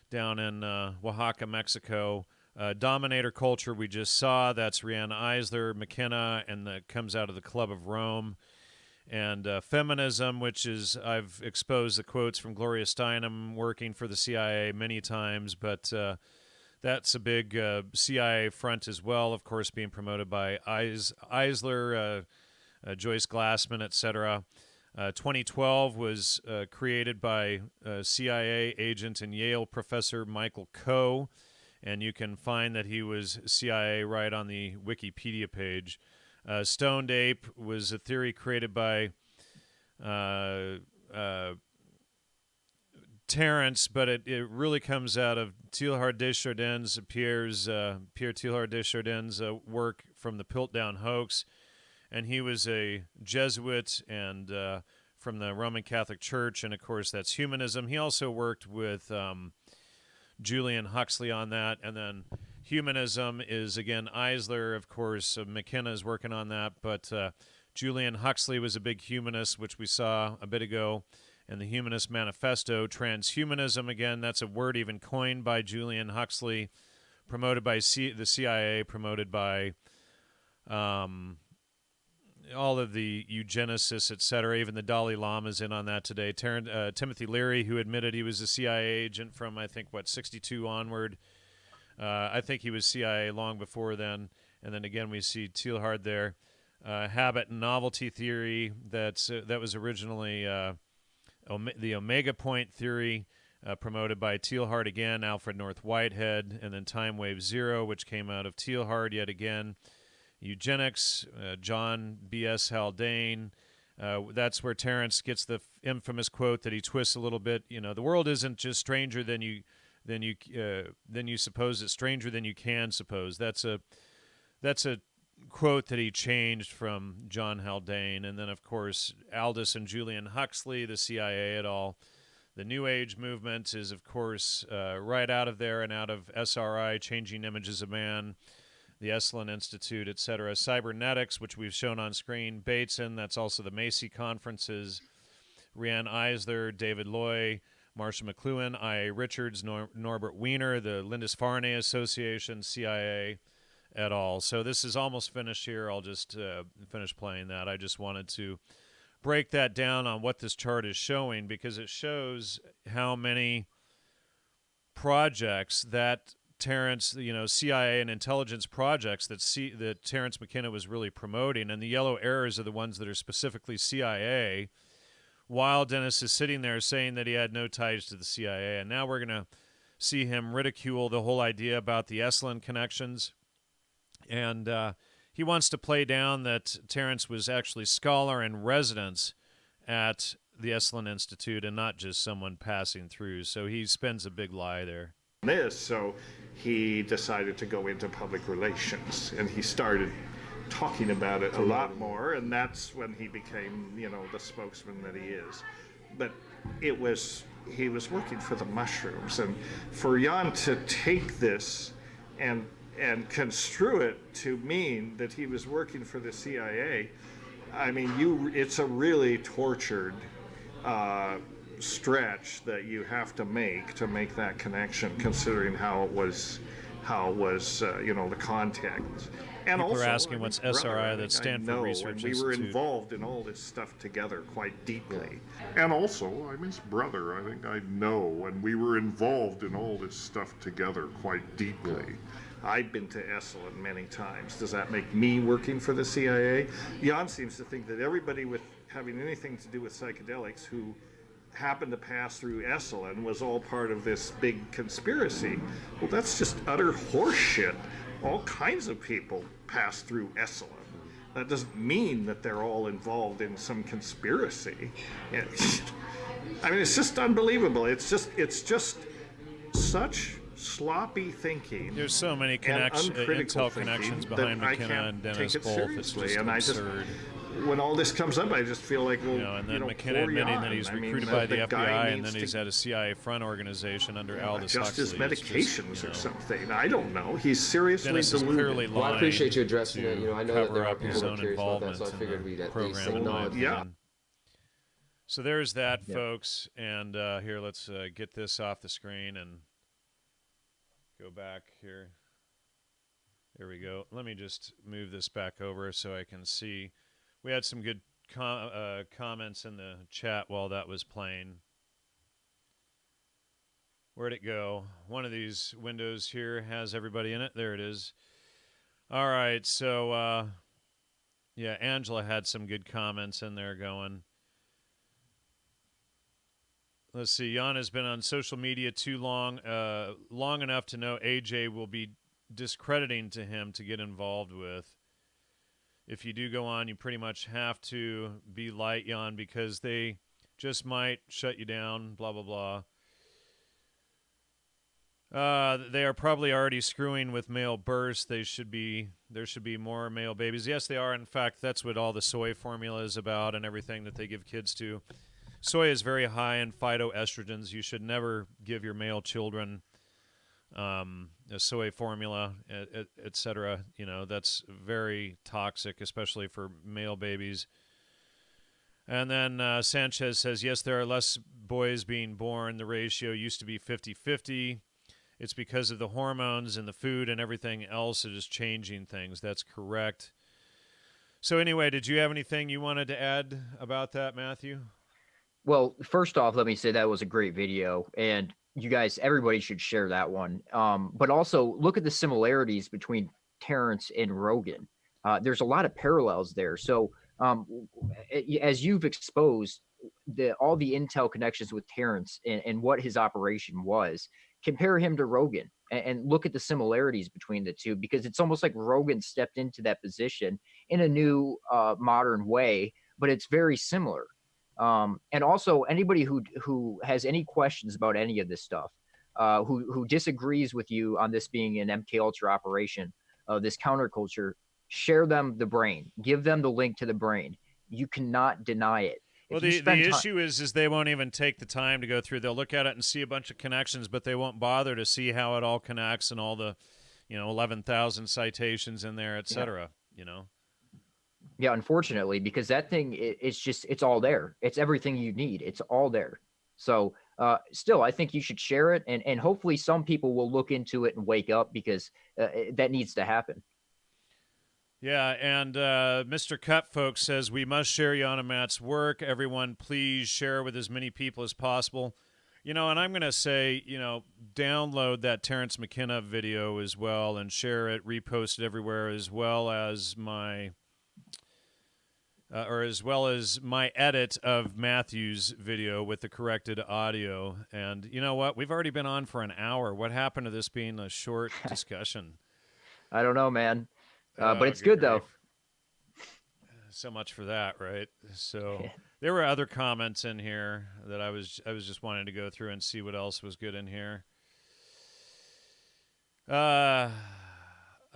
down in Oaxaca, Mexico. Dominator Culture we just saw, that's Riane Eisler, McKenna, and that comes out of the Club of Rome. And feminism, which is, I've exposed the quotes from Gloria Steinem working for the CIA many times, but that's a big CIA front as well, of course, being promoted by Eisler, Joyce Glassman, etc. 2012 was created by CIA agent and Yale professor Michael Coe, and you can find that he was CIA right on the Wikipedia page. Stoned Ape was a theory created by Terence, but it really comes out of Teilhard de Chardin's, Pierre Teilhard de Chardin's work from the Piltdown hoax, and he was a Jesuit and from the Roman Catholic Church, and of course that's humanism. He also worked with Julian Huxley on that, and then humanism is again Eisler, of course. McKenna is working on that, but Julian Huxley was a big humanist, which we saw a bit ago. And the Humanist Manifesto. Transhumanism, again, that's a word even coined by Julian Huxley, promoted by the CIA, promoted by all of the eugenicists, etc. Even the Dalai Lama is in on that today. Timothy Leary, who admitted he was a CIA agent from, I think, 62 onward. I think he was CIA long before then. And then again, we see Teilhard there. Habit and novelty theory, that was originally... the Omega Point theory, promoted by Teilhard again, Alfred North Whitehead, and then Time Wave Zero, which came out of Teilhard yet again. Eugenics, John B.S. Haldane. That's where Terence gets the infamous quote that he twists a little bit. You know, the world isn't just stranger than you suppose. It's stranger than you can suppose. That's a quote that he changed from John Haldane. And then, of course, Aldous and Julian Huxley, the CIA et al. The New Age movement is, of course, right out of there and out of SRI, Changing Images of Man, the Esalen Institute, etc. Cybernetics, which we've shown on screen. Bateson, that's also the Macy conferences. Riane Eisler, David Loy, Marshall McLuhan, I.A. Richards, Norbert Wiener, the Lindisfarne Association, CIA, et al. So this is almost finished here. I'll just finish playing that. I just wanted to break that down on what this chart is showing, because it shows how many projects that Terence, CIA and intelligence projects that Terence McKenna was really promoting, and the yellow arrows are the ones that are specifically CIA, while Dennis is sitting there saying that he had no ties to the CIA. And now we're going to see him ridicule the whole idea about the Esalen connections. And he wants to play down that Terence was actually scholar in residence at the Esalen Institute and not just someone passing through. So he spends a big lie there. So he decided to go into public relations, and he started talking about it a lot more, and that's when he became, the spokesman that he is. But he was working for the mushrooms, and for Jan to take this and construe it to mean that he was working for the CIA, I mean, it's a really tortured stretch that you have to make that connection, considering how it was the context. And people also, are asking what's SRI, that's Stanford Research Institute. We were Institute. involved in all this stuff together quite deeply. And also, I'm his brother. I think I know, and we were involved in all this stuff together quite deeply. I've been to Esalen many times. Does that make me working for the CIA? Jan seems to think that everybody with having anything to do with psychedelics who happened to pass through Esalen was all part of this big conspiracy. Well, that's just utter horseshit. All kinds of people pass through Esalen. That doesn't mean that they're all involved in some conspiracy. I mean, it's just unbelievable. It's just such sloppy thinking. There's so many intel connections behind McKenna and Dennis both. It's just absurd. when all this comes up, I just feel like, well, and then McKenna pour you admitting on. that he's I mean, recruited by the guy FBI, and needs then he's at a CIA front organization under Aldous adjust his Huxley. It's medications just, or something. I don't know. He's seriously Dennis is deluded. clearly Well, I lying appreciate you addressing to it. I know that cover there are up his people who are own curious about that, involvement so I in figured the we'd at least program, in my acknowledge Yeah. opinion. So there's that, folks. And here, let's get this off the screen and go back here. There we go. Let me just move this back over so I can see. We had some good comments in the chat while that was playing. Where'd it go? One of these windows here has everybody in it. There it is. All right, so, yeah, Angela had some good comments in there going. Let's see. Jan has been on social media too long, long enough to know AJ will be discrediting to him to get involved with. If you do go on, you pretty much have to be light, Jan, because they just might shut you down, blah, blah, blah. They are probably already screwing with male births. There should be more male babies. Yes, they are. In fact, that's what all the soy formula is about and everything that they give kids to. Soy is very high in phytoestrogens. You should never give your male children a soy formula, etc. That's very toxic, especially for male babies. And then Sanchez says, yes, there are less boys being born. The ratio used to be 50-50. It's because of the hormones and the food and everything else. It is changing things. That's correct. So anyway, did you have anything you wanted to add about that, Matthew? Well, first off, let me say that was a great video, and you guys, everybody should share that one. But also look at the similarities between Terrence and Rogan. There's a lot of parallels there. So as you've exposed all the intel connections with Terrence and what his operation was, compare him to Rogan and look at the similarities between the two, because it's almost like Rogan stepped into that position in a new modern way, but it's very similar. And also anybody who has any questions about any of this stuff, who disagrees with you on this being an MK Ultra operation, this counterculture, share them the brain, give them the link to the brain. You cannot deny it. Well, the issue is they won't even take the time to go through. They'll look at it and see a bunch of connections, but they won't bother to see how it all connects and all the, 11,000 citations in there, et cetera, Yeah, unfortunately, because that thing, it's all there. It's everything you need. It's all there. So still, I think you should share it, and hopefully some people will look into it and wake up, because that needs to happen. Yeah, and Mr. Cut Folks says, we must share Jan and Matt's work. Everyone, please share with as many people as possible. And I'm going to say, download that Terrence McKenna video as well and share it, repost it everywhere, as well as my edit of Matthew's video with the corrected audio. And you know what? We've already been on for an hour. What happened to this being a short discussion? I don't know, man. But it's good, though. So much for that, right? So there were other comments in here that I was just wanting to go through and see what else was good in here. I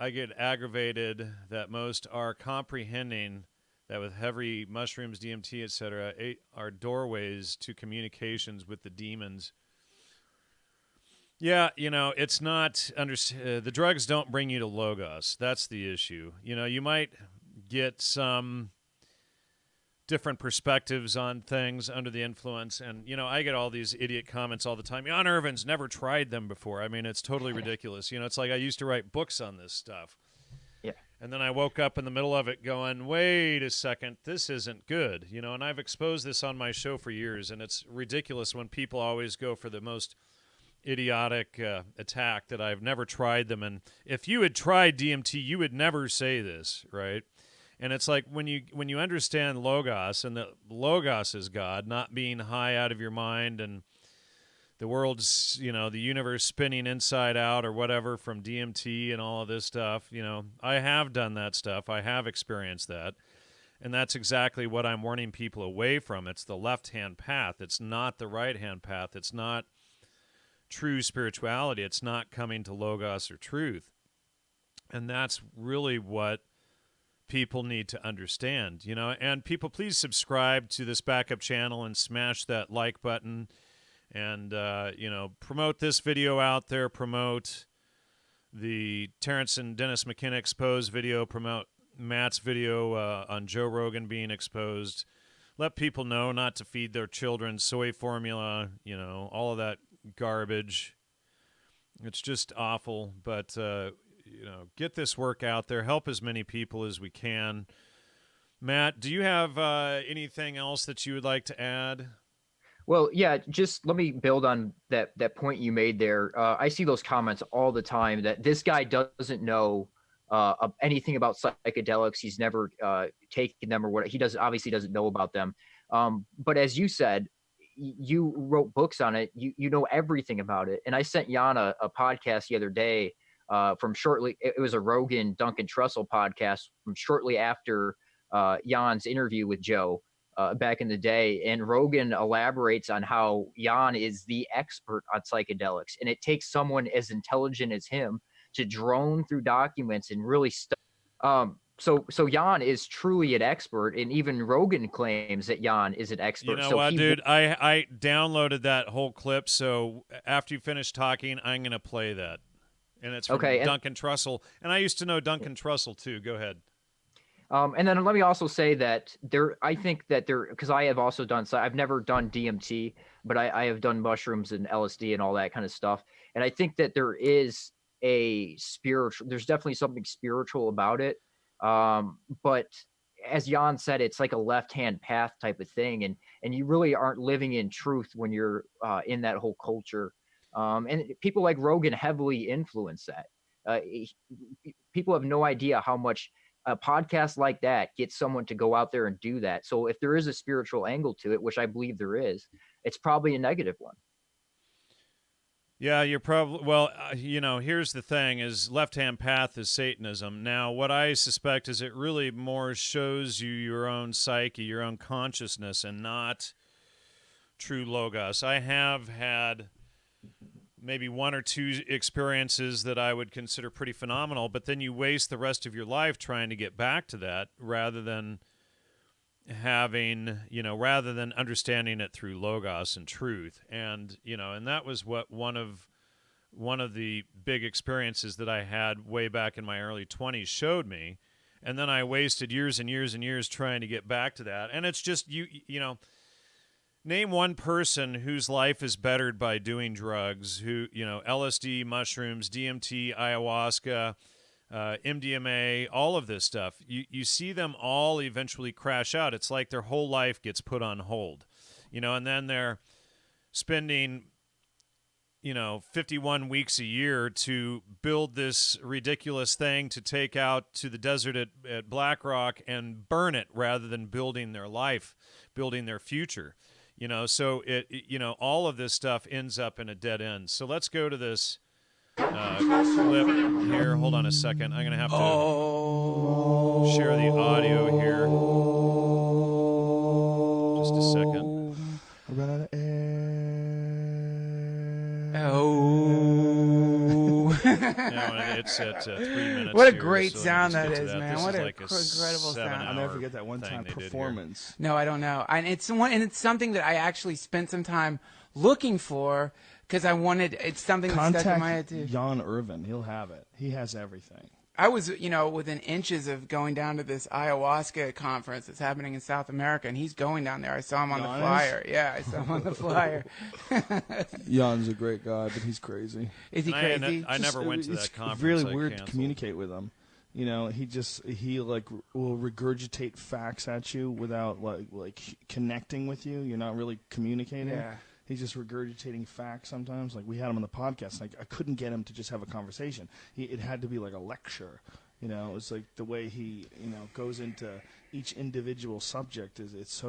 get aggravated that most are comprehending that with heavy mushrooms, DMT, etc., are doorways to communications with the demons. Yeah, it's not the drugs don't bring you to Logos. That's the issue. You might get some different perspectives on things under the influence, and I get all these idiot comments all the time. Jan Irvin's never tried them before. I mean, it's totally ridiculous. It's like I used to write books on this stuff. Yeah. And then I woke up in the middle of it going, wait a second, this isn't good. And I've exposed this on my show for years, and it's ridiculous when people always go for the most idiotic attack that I've never tried them. And if you had tried DMT, you would never say this, right? And it's like when you understand Logos, and the Logos is God, not being high out of your mind and the world's, the universe spinning inside out or whatever from DMT and all of this stuff. I have done that stuff. I have experienced that. And that's exactly what I'm warning people away from. It's the left-hand path. It's not the right-hand path. It's not true spirituality. It's not coming to Logos or truth. And that's really what people need to understand, you know. And people, please subscribe to this backup channel and smash that like button, and you know, promote this video out there, promote the Terrence and Dennis McKenna exposed video, promote Matt's video on Joe Rogan being exposed. Let people know not to feed their children soy formula, you know, all of that garbage. It's just awful, but you know, get this work out there. Help as many people as we can. Matt, do you have anything else that you would like to add? Well, yeah, just let me build on that point you made there. I see those comments all the time that this guy doesn't know anything about psychedelics. He's never taken them or what. He obviously doesn't know about them. But as you said, you wrote books on it. You know everything about it. And I sent Jan a podcast the other day it was a Rogan Duncan Trussell podcast from shortly after Jan's interview with Joe back in the day. And Rogan elaborates on how Jan is the expert on psychedelics. And it takes someone as intelligent as him to drone through documents and really so Jan is truly an expert, and even Rogan claims that Jan is an expert. You know what, dude? I downloaded that whole clip, so after you finish talking, I'm going to play that. And it's from Duncan Trussell. And I used to know Duncan Trussell, too. Go ahead. And then let me also say that I think that because I have also done, so I've never done DMT, but I have done mushrooms and LSD and all that kind of stuff. And I think that there's definitely something spiritual about it. But as Jan said, it's like a left-hand path type of thing. And you really aren't living in truth when you're in that whole culture. And people like Rogan heavily influence that. People have no idea how much a podcast like that gets someone to go out there and do that. So if there is a spiritual angle to it, which I believe there is, it's probably a negative one. Yeah, you're probably, well, you know, here's the thing is left-hand path is Satanism. Now, what I suspect is it really more shows you your own psyche, your own consciousness, and not true logos. I have had maybe one or two experiences that I would consider pretty phenomenal, but then you waste the rest of your life trying to get back to that rather than understanding it through logos and truth. And, you know, and that was what one of the big experiences that I had way back in my early 20s showed me. And then I wasted years and years and years trying to get back to that. And it's just, you know, name one person whose life is bettered by doing drugs, who, you know, LSD, mushrooms, DMT, ayahuasca, MDMA, all of this stuff. You see them all eventually crash out. It's like their whole life gets put on hold, you know, and then they're spending, you know, 51 weeks a year to build this ridiculous thing to take out to the desert at Black Rock and burn it rather than building their life, building their future. You know, so you know, all of this stuff ends up in a dead end. So let's go to this clip here. Hold on a second. I'm going to have to share the audio here. Just a second. We're running out of air. No, it's at 3 minutes. What a here, great so sound that is, is, man. This what is an like incredible sound. I'll never forget that one-time performance. No, I don't know. And it's something that I actually spent some time looking for because I wanted. It's something that stuck in my head too. Jan Irvin, he'll have it. He has everything. I was, you know, within inches of going down to this ayahuasca conference that's happening in South America, and he's going down there. I saw him on the flyer. Yeah, I saw him on the flyer. Jan's a great guy, but he's crazy. Is he crazy? I never went to that conference. It's really weird to communicate with him. You know, he like will regurgitate facts at you without like connecting with you. You're not really communicating. Yeah. He's just regurgitating facts sometimes. Like we had him on the podcast. Like I couldn't get him to just have a conversation. It had to be like a lecture. You know, it's like the way he, you know, goes into each individual subject it's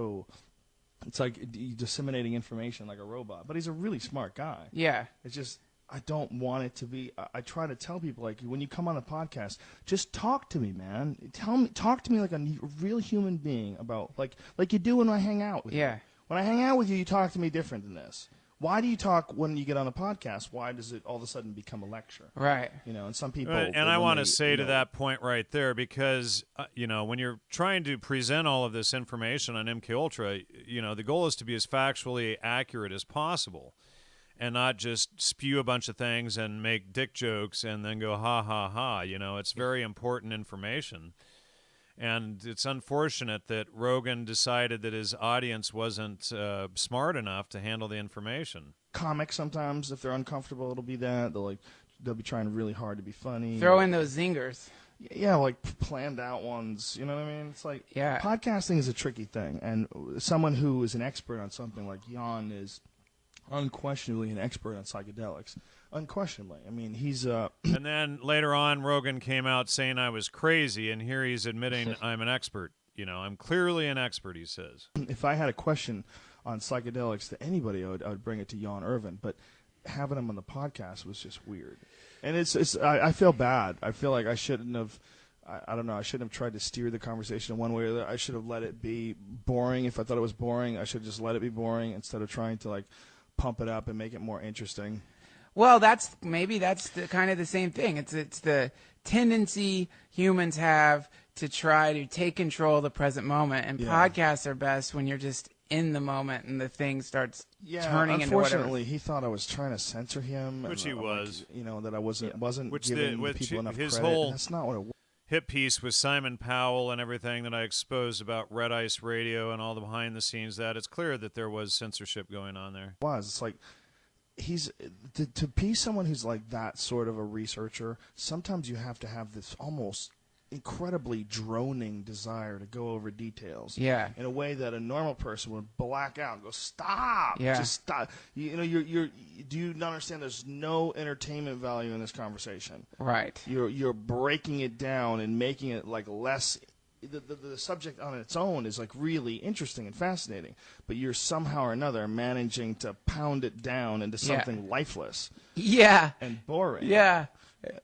like disseminating information like a robot. But he's a really smart guy. Yeah. It's just I don't want it to be. I try to tell people like when you come on the podcast, just talk to me, man. Talk to me like a real human being about like you do when I hang out with you. Yeah. When I hang out with you, you talk to me different than this. Why do you talk when you get on a podcast? Why does it all of a sudden become a lecture? Right. You know, and some people. And I want to say to that point right there, because you know, when you're trying to present all of this information on MK Ultra, you know, the goal is to be as factually accurate as possible, and not just spew a bunch of things and make dick jokes and then go ha ha ha. You know, it's very important information. And it's unfortunate that Rogan decided that his audience wasn't smart enough to handle the information. Comics sometimes, if they're uncomfortable, it'll be that. They'll be trying really hard to be funny. Throw in those zingers. Yeah, like planned out ones. You know what I mean? It's like podcasting is a tricky thing, and someone who is an expert on something like Jan is unquestionably an expert on psychedelics. Unquestionably. I mean, he's And then later on, Rogan came out saying I was crazy, and here he's admitting I'm an expert. You know, I'm clearly an expert, he says. If I had a question on psychedelics to anybody, I would bring it to Jan Irvin, but having him on the podcast was just weird. And I feel bad. I feel like I shouldn't have, I don't know, I shouldn't have tried to steer the conversation in one way or the other. I should have let it be boring. If I thought it was boring, I should have just let it be boring instead of trying to, like, pump it up and make it more interesting. Well, that's kind of the same thing. It's the tendency humans have to try to take control of the present moment, and podcasts are best when you're just in the moment and the thing starts turning into whatever. Unfortunately, he thought I was trying to censor him, which he was. Like, you know, that I wasn't which giving people enough his credit. Whole That's not what it was. Hit piece with Simon Powell and everything that I exposed about Red Ice Radio and all the behind the scenes, that it's clear that there was censorship going on there. It's like he's to be someone who's like that sort of a researcher. Sometimes you have to have this almost incredibly droning desire to go over details in a way that a normal person would black out and go, stop, just stop. You know, do you not understand there's no entertainment value in this conversation? Right. You're breaking it down and making it like less. The subject on its own is like really interesting and fascinating, but you're somehow or another managing to pound it down into something lifeless and boring.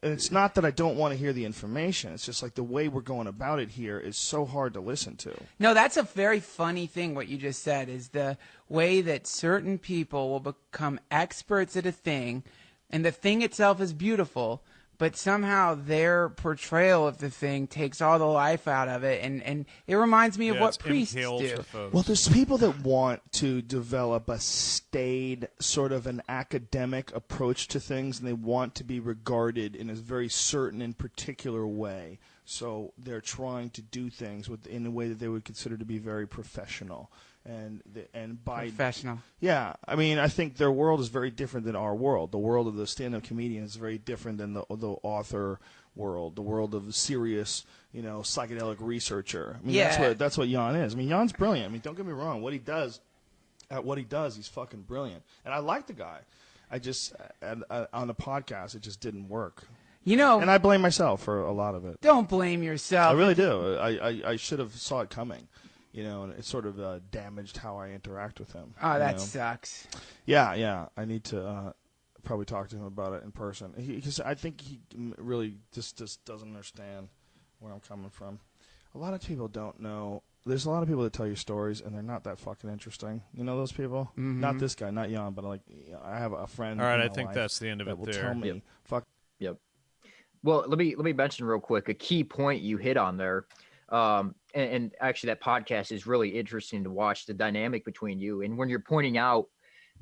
And it's not that I don't want to hear the information. It's just like the way we're going about it here is so hard to listen to. No, that's a very funny thing, what you just said, is the way that certain people will become experts at a thing, and the thing itself is beautiful, but somehow their portrayal of the thing takes all the life out of it, and it reminds me of what priests do. Well, there's people that want to develop a staid, sort of an academic approach to things, and they want to be regarded in a very certain and particular way. So they're trying to do things in a way that they would consider to be very professional. And by professional. Yeah, I mean, I think their world is very different than our world. The world of the stand-up comedian is very different than the author world, the world of the serious, you know, psychedelic researcher. I mean, that's what Jan is. I mean, Jan's brilliant. I mean, don't get me wrong. What he does, he's fucking brilliant. And I like the guy. I just on the podcast, it just didn't work. You know, and I blame myself for a lot of it. Don't blame yourself. I really do. I should have saw it coming. You know, and it sort of damaged how I interact with him. Oh, that sucks. Yeah. I need to probably talk to him about it in person. Because I think he really just doesn't understand where I'm coming from. A lot of people don't know. There's a lot of people that tell you stories, and they're not that fucking interesting. You know those people? Mm-hmm. Not this guy, not Jan, but like I have a friend. All right, I think that's the end of it will there. Tell me, fuck. Yep. Well, let me mention real quick a key point you hit on there. And actually that podcast is really interesting to watch, the dynamic between you. And when you're pointing out,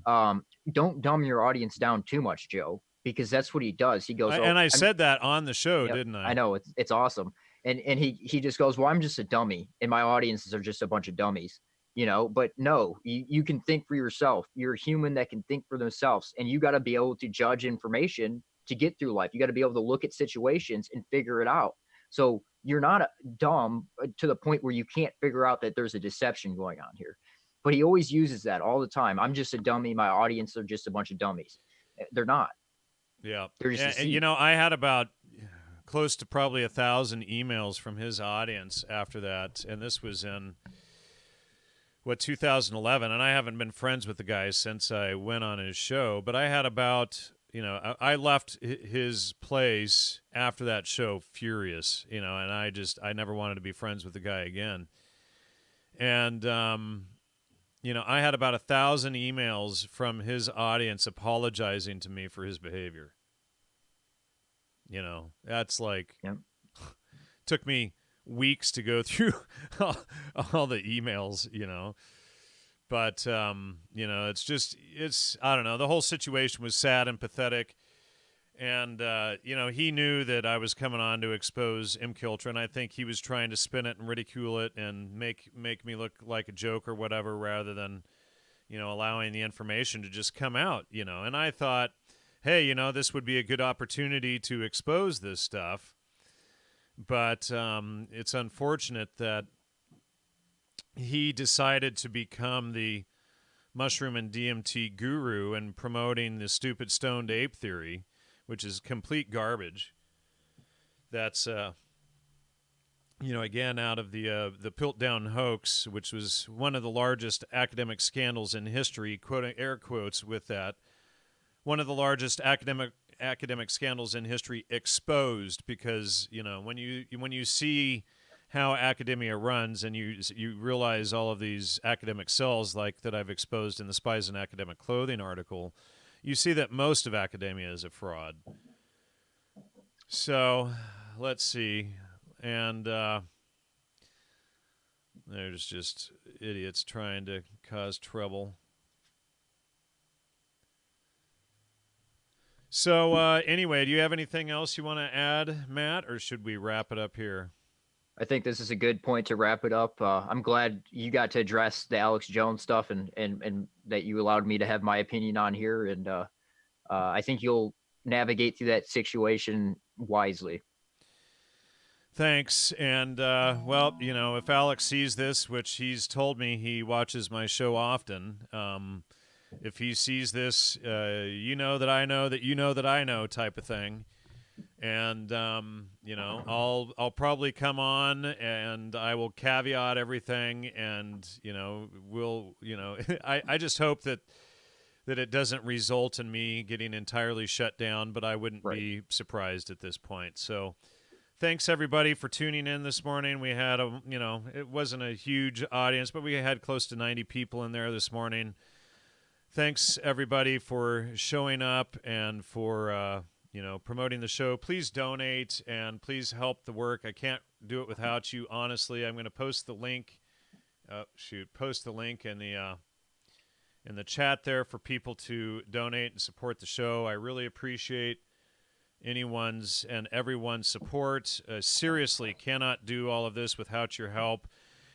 don't dumb your audience down too much, Joe, because that's what he does. He goes, I said that on the show, didn't I? I know it's awesome. And he just goes, well, I'm just a dummy and my audiences are just a bunch of dummies, you know, but no, you can think for yourself. You're a human that can think for themselves, and you got to be able to judge information to get through life. You got to be able to look at situations and figure it out. So you're not dumb to the point where you can't figure out that there's a deception going on here. But he always uses that all the time. I'm just a dummy. My audience are just a bunch of dummies. They're not. Yeah. They're just you know, I had about close to probably 1,000 emails from his audience after that. And this was in, 2011. And I haven't been friends with the guy since I went on his show. But I had about... You know, I left his place after that show furious, you know, and I never wanted to be friends with the guy again. And you know, I had about 1,000 emails from his audience apologizing to me for his behavior. You know, that's like, took me weeks to go through all the emails, you know. But, you know, I don't know. The whole situation was sad and pathetic. And, you know, he knew that I was coming on to expose MKUltra, and I think he was trying to spin it and ridicule it and make me look like a joke or whatever, rather than, you know, allowing the information to just come out, you know. And I thought, hey, you know, this would be a good opportunity to expose this stuff. But it's unfortunate that he decided to become the mushroom and DMT guru and promoting the stupid stoned ape theory, which is complete garbage. That's, you know, again, out of the Piltdown hoax, which was one of the largest academic scandals in history, quoting air quotes with that, one of the largest academic scandals in history exposed, because, you know, when you see how academia runs and you realize all of these academic cells like that I've exposed in the Spies in Academic Clothing article, you see that most of academia is a fraud. So let's see. And there's just idiots trying to cause trouble. So anyway, do you have anything else you want to add, Matt, or should we wrap it up here? I think this is a good point to wrap it up. I'm glad you got to address the Alex Jones stuff and that you allowed me to have my opinion on here. And I think you'll navigate through that situation wisely. Thanks. And, well, you know, if Alex sees this, which he's told me he watches my show often, if he sees this, you know that I know that you know that I know type of thing. And, you know, I'll probably come on and I will caveat everything. And, you know, I just hope that it doesn't result in me getting entirely shut down, but I wouldn't be surprised at this point. So thanks everybody for tuning in this morning. We had it wasn't a huge audience, but we had close to 90 people in there this morning. Thanks everybody for showing up and for, promoting the show. Please donate and please help the work. I can't do it without you. Honestly, I'm going to post the link. Post the link in the chat there for people to donate and support the show. I really appreciate anyone's and everyone's support. Seriously, cannot do all of this without your help.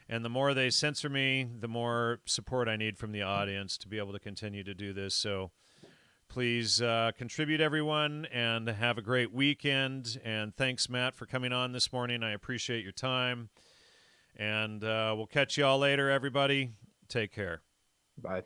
And the more they censor me, the more support I need from the audience to be able to continue to do this. So please contribute, everyone, and have a great weekend. And thanks, Matt, for coming on this morning. I appreciate your time. And we'll catch you all later, everybody. Take care. Bye.